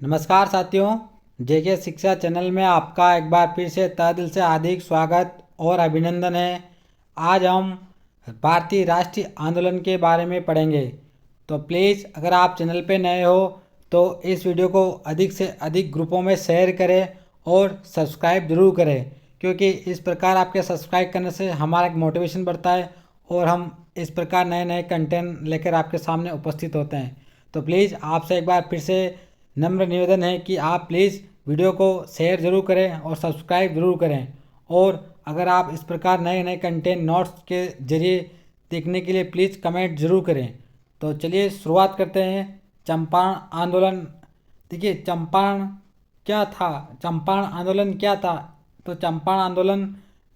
नमस्कार साथियों, जेके शिक्षा चैनल में आपका एक बार फिर से तहे दिल से हार्दिक स्वागत और अभिनंदन है। आज हम भारतीय राष्ट्रीय आंदोलन के बारे में पढ़ेंगे। तो प्लीज़ अगर आप चैनल पे नए हो तो इस वीडियो को अधिक से अधिक ग्रुपों में शेयर करें और सब्सक्राइब ज़रूर करें, क्योंकि इस प्रकार आपके सब्सक्राइब करने से हमारा एक मोटिवेशन बढ़ता है और हम इस प्रकार नए नए कंटेंट लेकर आपके सामने उपस्थित होते हैं। तो प्लीज़ आपसे एक बार फिर से नम्र निवेदन है कि आप प्लीज़ वीडियो को शेयर ज़रूर करें और सब्सक्राइब ज़रूर करें। और अगर आप इस प्रकार नए नए कंटेंट नोट्स के ज़रिए देखने के लिए प्लीज़ कमेंट ज़रूर करें। तो चलिए शुरुआत करते हैं। चंपारण आंदोलन। देखिए, चंपारण क्या था? चंपारण आंदोलन क्या था? तो चंपारण आंदोलन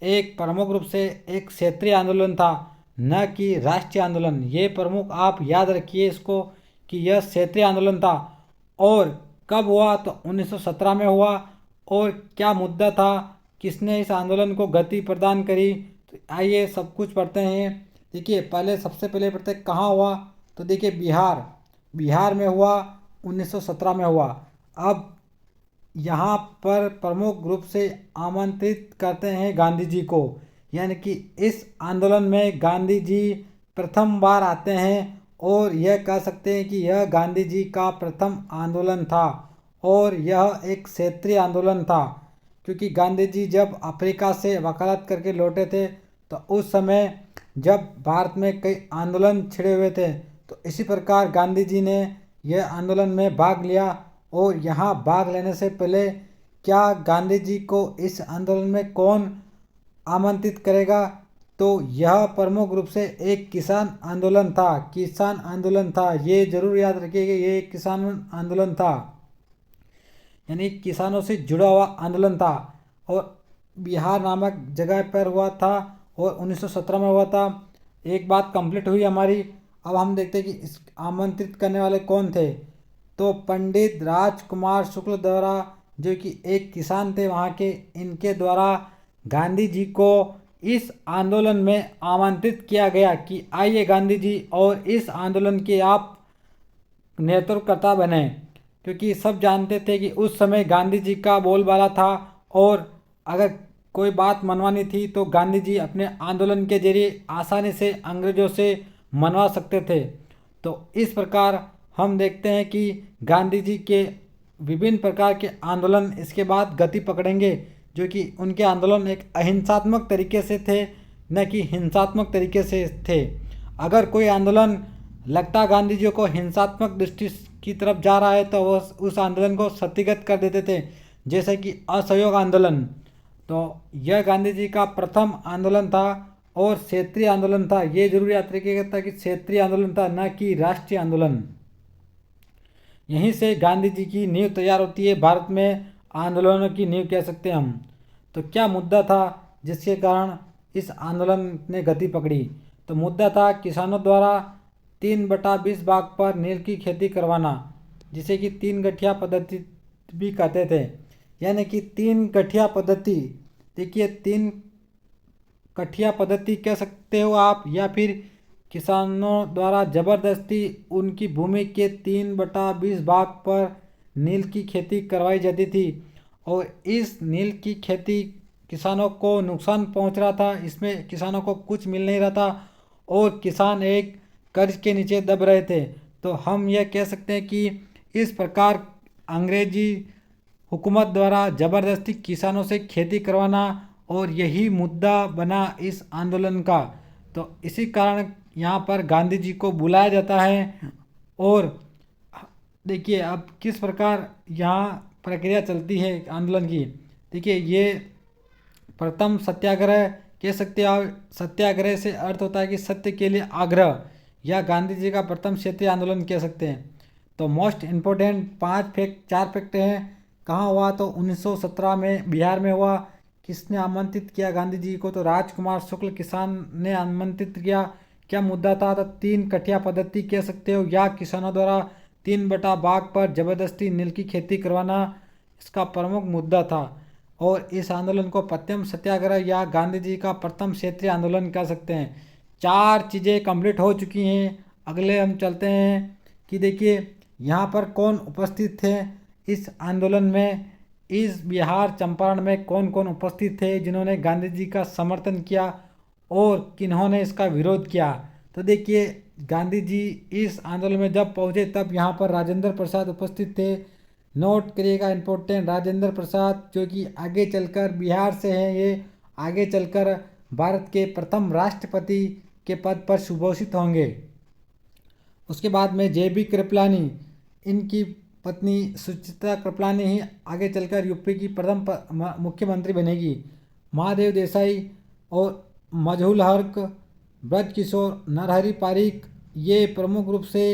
एक प्रमुख रूप से एक क्षेत्रीय आंदोलन था, न कि राष्ट्रीय आंदोलन। ये प्रमुख आप याद रखिए इसको कि यह क्षेत्रीय आंदोलन था। और कब हुआ? तो 1917 में हुआ। और क्या मुद्दा था? किसने इस आंदोलन को गति प्रदान करी? तो आइए सब कुछ पढ़ते हैं। देखिए, सबसे पहले पढ़ते कहाँ हुआ। तो देखिए, बिहार में हुआ, 1917 में हुआ। अब यहाँ पर प्रमुख रूप से आमंत्रित करते हैं गांधी जी को, यानी कि इस आंदोलन में गांधी जी प्रथम बार आते हैं। और यह कह सकते हैं कि यह गांधी जी का प्रथम आंदोलन था और यह एक क्षेत्रीय आंदोलन था, क्योंकि गांधी जी जब अफ्रीका से वकालत करके लौटे थे तो उस समय जब भारत में कई आंदोलन छिड़े हुए थे, तो इसी प्रकार गांधी जी ने यह आंदोलन में भाग लिया। और यहाँ भाग लेने से पहले क्या गांधी जी को इस आंदोलन में कौन आमंत्रित करेगा? तो यह प्रमुख रूप से एक किसान आंदोलन था। किसान आंदोलन था, ये जरूर याद रखिएगा, ये एक किसान आंदोलन था, यानी किसानों से जुड़ा हुआ आंदोलन था। और बिहार नामक जगह पर हुआ था और 1917 में हुआ था। एक बात कंप्लीट हुई हमारी। अब हम देखते हैं कि इस आमंत्रित करने वाले कौन थे। तो पंडित राजकुमार शुक्ल द्वारा, जो कि एक किसान थे वहाँ के, इनके द्वारा गांधी जी को इस आंदोलन में आमंत्रित किया गया कि आइए गांधी जी और इस आंदोलन के आप नेतृत्वकर्ता बने। क्योंकि सब जानते थे कि उस समय गांधी जी का बोलबाला था और अगर कोई बात मनवानी थी तो गांधी जी अपने आंदोलन के जरिए आसानी से अंग्रेजों से मनवा सकते थे। तो इस प्रकार हम देखते हैं कि गांधी जी के विभिन्न प्रकार के आंदोलन इसके बाद गति पकड़ेंगे, जो कि उनके आंदोलन एक अहिंसात्मक तरीके से थे, न कि हिंसात्मक तरीके से थे। अगर कोई आंदोलन लगता गांधी जी को हिंसात्मक दृष्टि की तरफ जा रहा है तो वो उस आंदोलन को स्थगित कर देते थे, जैसे कि असहयोग आंदोलन। तो यह गांधी जी का प्रथम आंदोलन था और क्षेत्रीय आंदोलन था। ये जरूर याद रखिएगा था कि क्षेत्रीय आंदोलन था, न कि राष्ट्रीय आंदोलन। यहीं से गांधी जी की नींव तैयार होती है। भारत में आंदोलनों की नींव कह सकते हैं हम। तो क्या मुद्दा था जिसके कारण इस आंदोलन ने गति पकड़ी? तो मुद्दा था किसानों द्वारा 3/20 भाग पर नील की खेती करवाना, जिसे कि 3 गठिया पद्धति भी कहते थे। यानी कि 3 गठिया पद्धति। देखिए, 3 गठिया पद्धति कह सकते हो आप, या फिर किसानों द्वारा जबरदस्ती उनकी भूमि के 3/20 भाग पर नील की खेती करवाई जाती थी। और इस नील की खेती किसानों को नुकसान पहुंच रहा था, इसमें किसानों को कुछ मिल नहीं रहा था और किसान एक कर्ज के नीचे दब रहे थे। तो हम यह कह सकते हैं कि इस प्रकार अंग्रेजी हुकूमत द्वारा ज़बरदस्ती किसानों से खेती करवाना, और यही मुद्दा बना इस आंदोलन का। तो इसी कारण यहाँ पर गांधी जी को बुलाया जाता है। और देखिए अब किस प्रकार यहाँ प्रक्रिया चलती है आंदोलन की। देखिए, ये प्रथम सत्याग्रह कह सकते हैं आप। सत्याग्रह से अर्थ होता है कि सत्य के लिए आग्रह, या गांधी जी का प्रथम क्षेत्रीय आंदोलन कह सकते हैं। तो मोस्ट इम्पोर्टेंट 4 फैक्ट हैं। कहाँ हुआ? तो 1917 में बिहार में हुआ। किसने आमंत्रित किया गांधी जी को? तो राजकुमार शुक्ल किसान ने आमंत्रित किया। क्या मुद्दा था? तो 3 गठिया पद्धति कह सकते हो, या किसानों द्वारा 3/भाग पर जबरदस्ती नील की खेती करवाना इसका प्रमुख मुद्दा था। और इस आंदोलन को प्रथम सत्याग्रह या गांधी जी का प्रथम क्षेत्रीय आंदोलन कह सकते हैं। 4 चीज़ें कंप्लीट हो चुकी हैं। अगले हम चलते हैं कि देखिए यहाँ पर कौन उपस्थित थे। इस आंदोलन में इस बिहार चंपारण में कौन कौन उपस्थित थे जिन्होंने गांधी जी का समर्थन किया और किन्होंने इसका विरोध किया। तो देखिए, गांधी जी इस आंदोलन में जब पहुंचे तब यहाँ पर राजेंद्र प्रसाद उपस्थित थे। नोट करिएगा, इम्पोर्टेंट, राजेंद्र प्रसाद जो कि आगे चलकर बिहार से हैं, ये आगे चलकर भारत के प्रथम राष्ट्रपति के पद पर सुभूषित होंगे। उसके बाद में जेबी कृपलानी, इनकी पत्नी सुचित्रा कृपलानी ही आगे चलकर यूपी की प्रथम मुख्यमंत्री बनेगी। महादेव देसाई और मजहूल हक, ब्रजकिशोर, नरहरि पारिक ये प्रमुख रूप से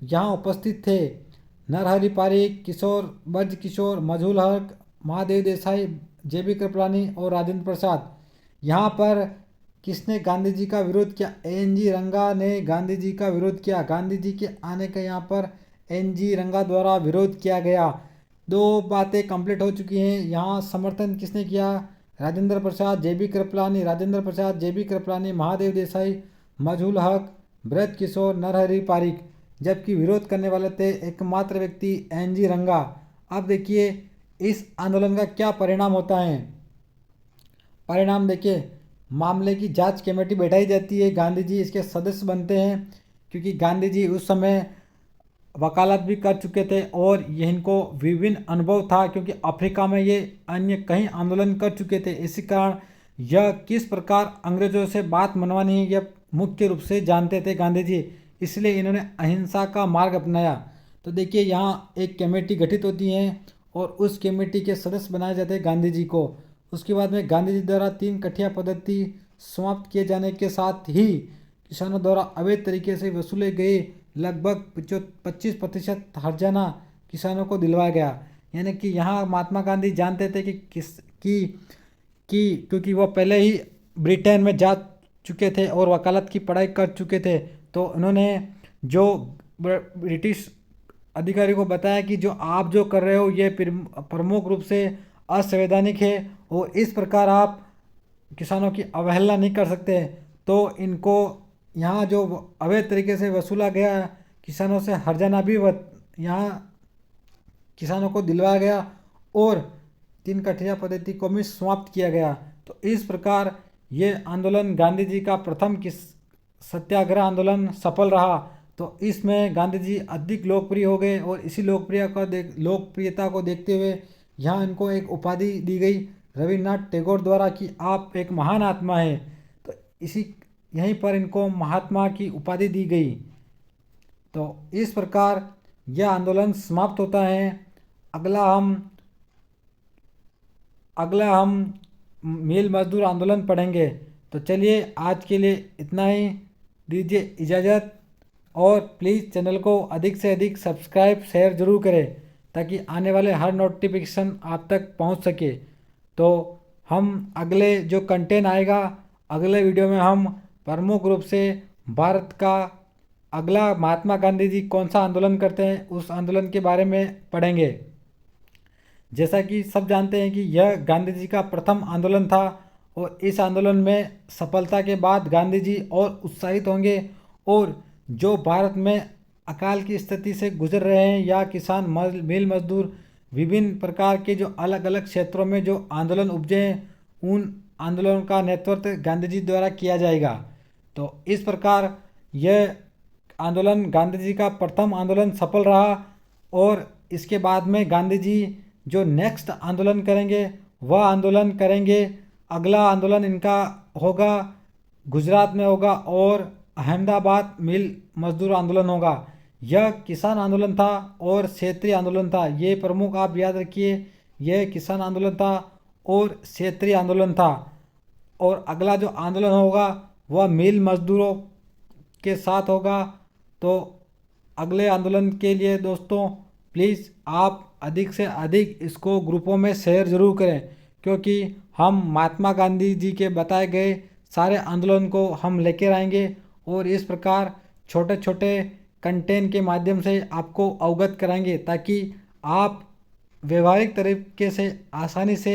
यहाँ उपस्थित थे। नरहरि पारिक, किशोर, ब्रजकिशोर, मजहूल हक, महादेव देसाई, जेबी कृपलानी और राजेंद्र प्रसाद। यहाँ पर किसने गांधी जी का विरोध किया? एन.जी. रंगा ने गांधी जी का विरोध किया। गांधी जी के आने का यहाँ पर एन.जी. रंगा द्वारा विरोध किया गया। दो बातें कंप्लीट हो चुकी हैं। यहाँ समर्थन किसने किया? राजेंद्र प्रसाद, जेबी कृपलानी, राजेंद्र प्रसाद, जेबी कृपलानी, महादेव देसाई, मजहूल हक, ब्रजकिशोर, नरहरि पारिक। जबकि विरोध करने वाले थे एकमात्र व्यक्ति एन.जी. रंगा। अब देखिए इस आंदोलन का क्या परिणाम होता है। परिणाम देखिए, मामले की जांच कमेटी बैठाई जाती है, गांधी जी इसके सदस्य बनते हैं क्योंकि गांधी जी उस समय वकालत भी कर चुके थे और ये इनको विभिन्न अनुभव था क्योंकि अफ्रीका में ये अन्य कई आंदोलन कर चुके थे। इसी कारण यह किस प्रकार अंग्रेजों से बात मनवानी है यह मुख्य रूप से जानते थे गांधी जी, इसलिए इन्होंने अहिंसा का मार्ग अपनाया। तो देखिए यहाँ एक कमेटी गठित होती है और उस कमेटी के सदस्य बनाए जाते हैं गांधी जी को। उसके बाद में गांधी जी द्वारा 3 कठिया पद्धति समाप्त किए जाने के साथ ही किसानों द्वारा अवैध तरीके से वसूले गए लगभग 25% हर्जाना किसानों को दिलवाया गया। यानी कि यहाँ महात्मा गांधी जानते थे कि क्योंकि वो पहले ही ब्रिटेन में जा चुके थे और वकालत की पढ़ाई कर चुके थे, तो उन्होंने जो ब्रिटिश अधिकारी को बताया कि जो आप जो कर रहे हो ये प्रमुख रूप से असंवैधानिक है और इस प्रकार आप किसानों की अवहेलना नहीं कर सकते। तो इनको यहाँ जो अवैध तरीके से वसूला गया किसानों से हर्जाना भी यहाँ किसानों को दिलवाया गया और 3 कठिया पद्धति को भी समाप्त किया गया। तो इस प्रकार ये आंदोलन गांधी जी का प्रथम सत्याग्रह आंदोलन सफल रहा। तो इसमें गांधी जी अधिक लोकप्रिय हो गए और इसी लोकप्रियता को देखते हुए यहाँ इनको एक उपाधि दी गई रविन्द्रनाथ टैगोर द्वारा कि आप एक महान आत्मा हैं। तो यहीं पर इनको महात्मा की उपाधि दी गई। तो इस प्रकार यह आंदोलन समाप्त होता है। अगला हम मिल मजदूर आंदोलन पढ़ेंगे। तो चलिए आज के लिए इतना ही, दीजिए इजाज़त और प्लीज़ चैनल को अधिक से अधिक सब्सक्राइब शेयर ज़रूर करें ताकि आने वाले हर नोटिफिकेशन आप तक पहुंच सके। तो हम अगले जो कंटेंट आएगा अगले वीडियो में हम प्रमुख रूप से भारत का अगला महात्मा गांधी जी कौन सा आंदोलन करते हैं उस आंदोलन के बारे में पढ़ेंगे। जैसा कि सब जानते हैं कि यह गांधी जी का प्रथम आंदोलन था और इस आंदोलन में सफलता के बाद गांधी जी और उत्साहित होंगे और जो भारत में अकाल की स्थिति से गुजर रहे हैं या किसान मिल मजदूर विभिन्न प्रकार के जो अलग अलग क्षेत्रों में जो आंदोलन उपजे हैं उन आंदोलनों का नेतृत्व गांधी जी द्वारा किया जाएगा। तो इस प्रकार यह आंदोलन गांधी जी का प्रथम आंदोलन सफल रहा और इसके बाद में गांधी जी जो नेक्स्ट आंदोलन करेंगे वह आंदोलन करेंगे। अगला आंदोलन इनका होगा गुजरात में होगा और अहमदाबाद मिल मजदूर आंदोलन होगा। यह किसान आंदोलन था और क्षेत्रीय आंदोलन था, ये प्रमुख आप याद रखिए। यह किसान आंदोलन था और क्षेत्रीय आंदोलन था और अगला जो आंदोलन होगा वह मिल मजदूरों के साथ होगा। तो अगले आंदोलन के लिए दोस्तों प्लीज़ आप अधिक से अधिक इसको ग्रुपों में शेयर ज़रूर करें क्योंकि हम महात्मा गांधी जी के बताए गए सारे आंदोलन को हम लेकर आएंगे और इस प्रकार छोटे छोटे कंटेंट के माध्यम से आपको अवगत कराएंगे ताकि आप व्यवहारिक तरीके से आसानी से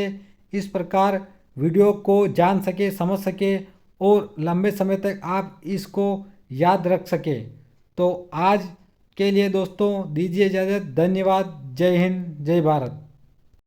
इस प्रकार वीडियो को जान सके, समझ सके और लंबे समय तक आप इसको याद रख सके। तो आज के लिए दोस्तों दीजिए इजाज़त। धन्यवाद। जय हिंद, जय भारत।